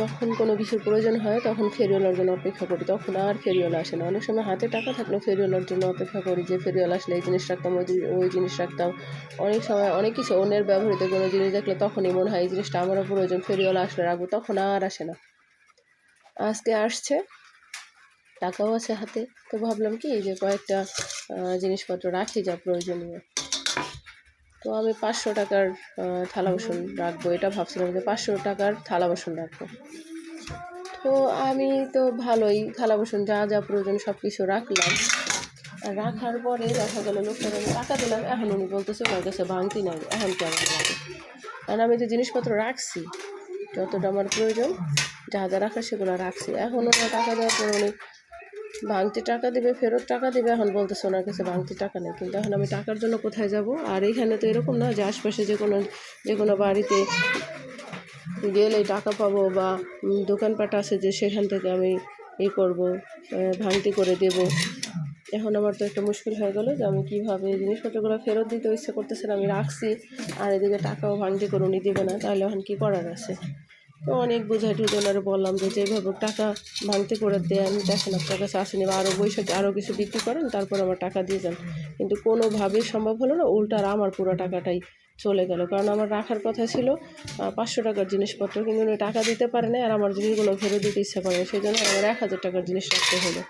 যখন কোনো কিছুর প্রয়োজন হয় তখন ফেরিওয়ালার জন্য অপেক্ষা করি, তখন আর ফেরিওয়ালা আসে না। অনেক সময় হাতে টাকা থাকলেও ফেরিওয়ালার জন্য অপেক্ষা করি যে ফেরিওয়ালা আসলে এই জিনিস রাখতাম, ওই জিনিস রাখতাম। অনেক সময় অনেক কিছু অন্যের ব্যবহৃত কোনো জিনিস দেখলে তখনই মনে হয় এই জিনিসটা আমারও প্রয়োজন, ফেরিওয়ালা আসলে রাখবো, তখন আর আসে না। আজকে আসছে, টাকাও আছে হাতে, তো ভাবলাম কি যে কয়েকটা জিনিসপত্র রাখি যা প্রয়োজনীয়। তো আমি 500 টাকার থালা বাসন রাখবো, এটা ভাবছিলাম যে 500 টাকার থালা বাসন রাখবো। তো আমি তো ভালোই থালা বাসন যা যা প্রয়োজন সব কিছু রাখলাম। আর রাখার পরে দেখা গেল লোকটার আমি টাকা দিলাম, এখন উনি বলতেছে ওনার কাছে ভাঙতি নাই, এখন কেমন লাগে। কারণ আমি তো জিনিসপত্র রাখছি যতটা আমার প্রয়োজন, যা যা রাখার সেগুলো রাখছি। এখন ওনার টাকা দেওয়ার পর উনি ভাঙতি টাকা দিবে, ফেরত টাকা দিবে, এখন বলতেছে ওনার কাছে ভাঙতি টাকা নেই। কিন্তু এখন আমি টাকার জন্য কোথায় যাব? আর এইখানে তো এরকম না যে আশপাশে যে কোনো বাড়িতে গেলে টাকা পাবো, বা দোকানপাট আছে যে সেখান থেকে আমি করবো, ভাঙতি করে দেব। এখন আমার তো একটা মুশকিল হয়ে গেলো যে আমি কীভাবে জিনিসপত্রগুলো ফেরত দিতে ইচ্ছে করতেছে না, আমি রাখছি, আর এদিকে টাকাও ভাঙতি করে উনি দেবে না, তাহলে এখন কী করার আছে? তো অনেক বোঝাই টুজনারে বললাম যে যেভাবে টাকা ভাঙতি করে দেন, দেখেন আপনার কাছে আসেনি, বা আরও বৈশাখে আরও কিছু বিক্রি করেন, তারপর আমার টাকা দিয়ে যান। কিন্তু কোনোভাবেই সম্ভব হলো না, উল্টার আমার পুরো টাকাটাই চলে গেল। কারণ আমার রাখার কথা ছিল 500 টাকার জিনিসপত্র, কিন্তু উনি টাকা দিতে পারে না, আর আমার জিনিসগুলো ফেরত দিতে ইচ্ছা করে না, সেই জন্য আমার 1000 টাকার জিনিস রাখতে হলো।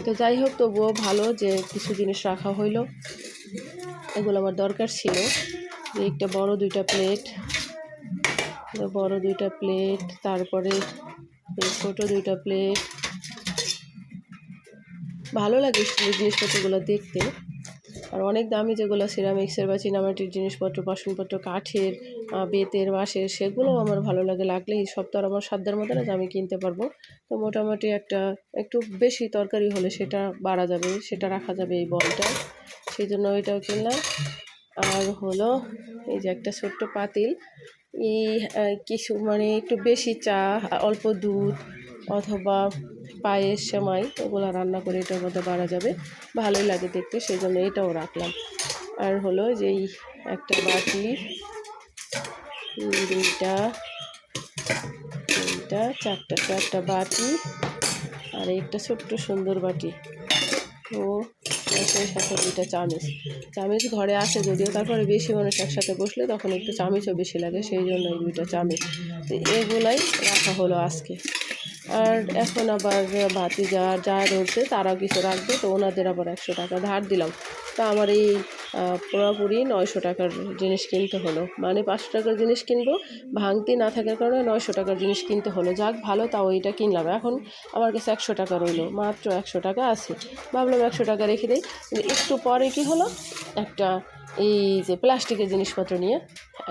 তো যাই হোক, তবুও ভালো যে কিছু জিনিস রাখা হইলো, এগুলো আমার দরকার ছিল। যে একটা বড় 2টা প্লেট, তারপরে ছোট 2টা প্লেট। ভালো লাগে স্টিলের জিনিসপত্রগুলো দেখতে। আর অনেক দামি যেগুলো সিরামিক্সের বা চীনামাটির জিনিসপত্র, বাসনপত্র, কাঠের, বেতের, বাঁশের, সেগুলোও আমার ভালো লাগে। লাগলেই সব তো আর আমার সাধ্যের মধ্যে না যে আমি কিনতে পারবো। তো মোটামুটি একটু বেশি তরকারি হলে সেটা বাড়া যাবে, সেটা রাখা যাবে এই বলটা, সেই জন্য ওইটাও কিনলাম। আর হলো এই যে একটা ছোট্ট পাতিল, এই কিছু মানে একটু বেশি চা, অল্প দুধ অথবা পায়েস, সেমাই, ওগুলো রান্না করে এটার মধ্যে বাড়া যাবে, ভালোই লাগে দেখতে, সেই জন্য এটাও রাখলাম। আর হলো যেই একটা বাটি, 2টা 4টা বাটি, আর একটা ছোট্ট সুন্দর বাটি। তো সেই সাথে 2টা চামিচ ঘরে আছে যদিও, তারপরে বেশি মানুষ একসাথে বসলে তখন একটু চামিচও বেশি লাগে, সেই জন্য এই 2টা চামিচ। তো এগুলাই রাখা হলো আজকে। আর এখন আবার ভাতিজা যা রয়েছে তারাও কিছু রাখবে, তো ওনাদের আবার 100 টাকা ধার দিলাম। তা আমার এই পুরোপুরি 900 টাকার জিনিস কিনতে হলো, মানে 500 টাকার জিনিস কিনবো, ভাঙতি না থাকার কারণে 900 টাকার জিনিস কিনতে হলো। যাক ভালো, তাও এইটা কিনলাম। এখন আমার কাছে 100 টাকা রইলো, মাত্র 100 টাকা আছে। ভাবলাম 100 টাকা রেখে দিই। একটু পরে কি হলো, একটা এই যে প্লাস্টিকের জিনিসপত্র নিয়ে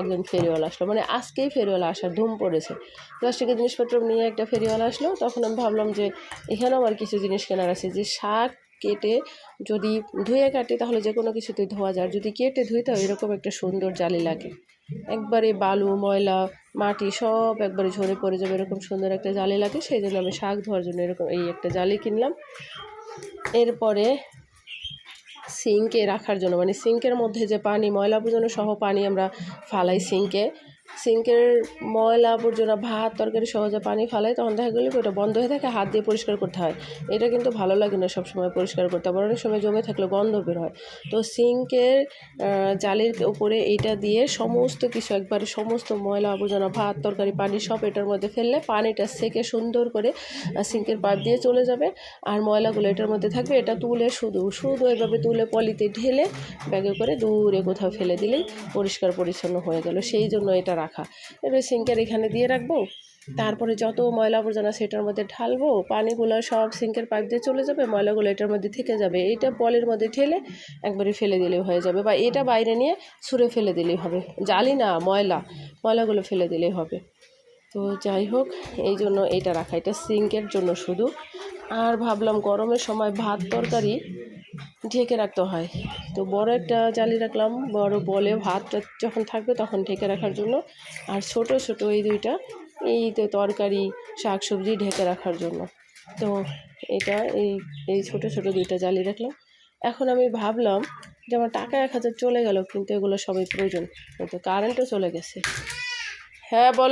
একজন ফেরিওয়ালা আসলো, মানে আজকেই ফেরিওয়ালা আসার ধুম পড়েছে। প্লাস্টিকের জিনিসপত্র নিয়ে একটা ফেরিওয়ালা আসলো, তখন আমি ভাবলাম যে এখানেও আমার কিছু জিনিস কেনার আছে, যে শাক কেটে যদি ধুয়ে কাটি তাহলে যে কোনো কিছুতেই ধোয়া যায়, যদি কেটে ধুই তাও এরকম একটা সুন্দর জালি লাগে, একবারে বালু, ময়লা, মাটি সব একবারে ঝরে পড়ে যাবে, এরকম সুন্দর একটা জালি লাগে। সেই জন্য আমি শাক ধোয়ার জন্য এরকম এই একটা জালি কিনলাম। এরপরে সিঙ্কে রাখার জন্য, মানে সিঙ্কের মধ্যে যে পানি, ময়লা আবর্জনা সহ পানি আমরা ফালাই সিঙ্কের ময়লা আবর্জনা, ভাত তরকারি সহজে পানি ফালাই, তখন দেখা গেলো ওটা বন্ধ হয়ে থাকে, হাত দিয়ে পরিষ্কার করতে হয়। এটা কিন্তু ভালো লাগে না সবসময় পরিষ্কার করতে, আবার অনেক সময় জমে থাকলে গন্ধ বের হয়। তো সিঙ্কের জালির উপরে এইটা দিয়ে সমস্ত কিছু, একবারে সমস্ত ময়লা আবর্জনা, ভাত তরকারি, পানি সব এটার মধ্যে ফেললে পানিটা সেকে সুন্দর করে সিঙ্কের পাইপ দিয়ে চলে যাবে, আর ময়লাগুলো এটার মধ্যে থাকবে। এটা তুলে শুধু এভাবে তুলে পলিতে ঢেলে ব্যাগে করে দূরে কোথাও ফেলে দিলেই পরিষ্কার পরিচ্ছন্ন হয়ে গেল, সেই জন্য এটা রাখা। এবার সিঙ্কের এখানে দিয়ে রাখবো, তারপরে যত ময়লা আবর্জনা সেটার মধ্যে ঢালবো, পানিগুলো সব সিঙ্কের পাইপ দিয়ে চলে যাবে, ময়লাগুলো এটার মধ্যে থেকে যাবে। এইটা পলের মধ্যে ঢেলে একবারে ফেলে দিলেই হয়ে যাবে, বা এটা বাইরে নিয়ে ছুঁড়ে ফেলে দিলেই হবে, জালি না, ময়লাগুলো ফেলে দিলেই হবে। তো যাই হোক, এই জন্য এইটা রাখা, এটা সিঙ্কের জন্য শুধু। আর ভাবলাম গরমের সময় ভাত তরকারি ঢেকে রাখতে হয়, তো বড় একটা জালি রাখলাম, বড় বলে ভাতটা যখন থাকবে তখন ঢেকে রাখার জন্য। আর ছোট এই 2টা এই তো তরকারি শাক সবজি ঢেকে রাখার জন্য। তো এটা এই ছোট 2টা জালি রাখলাম। এখন আমি ভাবলাম যে আমার টাকা 1000 চলে গেল, কিন্তু এগুলো সবই প্রয়োজন, তো কারেন্টও চলে গেছে। হ্যাঁ বল।